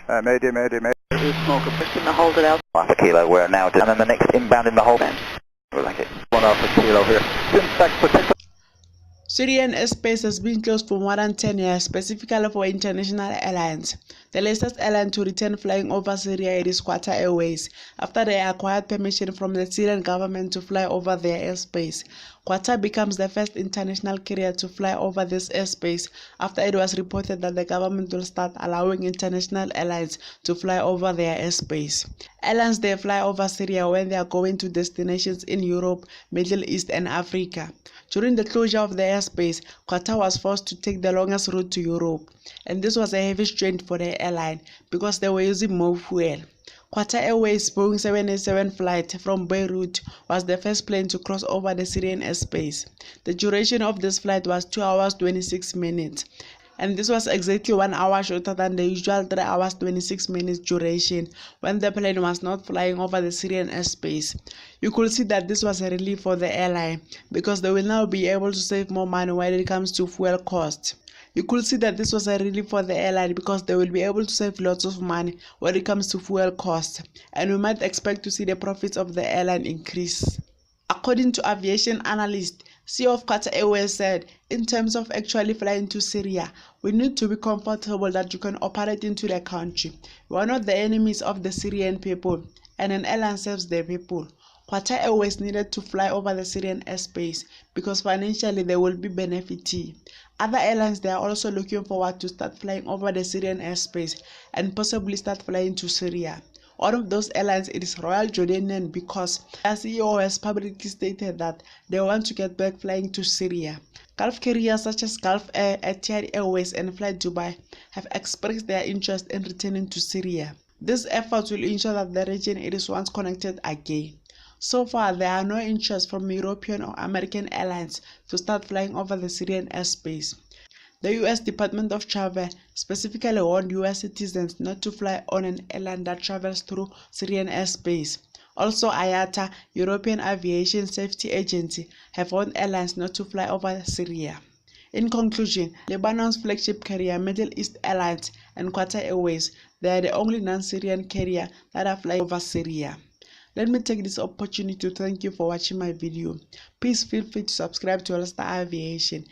Mayday, mayday, mayday. Smoker, just gonna hold it out. Alpha Kilo, we're now, and then the next inbound in the hold. We'll like it. 1 Alpha Kilo here. Syntax protect. Syrian airspace has been closed for more than 10 years, specifically for international airlines. The latest airline to return flying over Syria is Qatar Airways, after they acquired permission from the Syrian government to fly over their airspace. Qatar becomes the first international carrier to fly over this airspace after it was reported that the government will start allowing international airlines to fly over their airspace. Airlines they fly over Syria when they are going to destinations in Europe, Middle East and Africa. During the closure of the airspace, Qatar was forced to take the longest route to Europe, and this was a heavy strain for the airline because they were using more fuel. Qatar Airways' Boeing 787 flight from Beirut was the first plane to cross over the Syrian airspace. The duration of this flight was 2 hours 26 minutes, and this was exactly 1 hour shorter than the usual 3 hours 26 minutes duration when the plane was not flying over the Syrian airspace. You could see that this was a relief for the airline because they will now be able to save more money when it comes to fuel costs. You could see that this was a relief for the airline because they will be able to save lots of money when it comes to fuel costs, and we might expect to see the profits of the airline increase. According to aviation analyst CEO of Qatar Airways said, in terms of actually flying to Syria, we need to be comfortable that you can operate into the country. We are not the enemies of the Syrian people, and an airline serves the people. Qatar Airways needed to fly over the Syrian airspace because financially they will be benefiting. Other airlines they are also looking forward to start flying over the Syrian airspace and possibly start flying to Syria. One of those airlines it is Royal Jordanian because their CEO has publicly stated that they want to get back flying to Syria. Gulf carriers such as Gulf Air, Qatar Airways and Flight Dubai have expressed their interest in returning to Syria. This effort will ensure that the region it is once connected again. So far, there are no interest from European or American airlines to start flying over the Syrian airspace. The U.S. Department of Travel specifically warned U.S. citizens not to fly on an airline that travels through Syrian airspace. Also, IATA, European Aviation Safety Agency, have warned airlines not to fly over Syria. In conclusion, Lebanon's flagship carrier Middle East Airlines and Qatar Airways, they are the only non-Syrian carrier that are flying over Syria. Let me take this opportunity to thank you for watching my video. Please feel free to subscribe to All Star Aviation.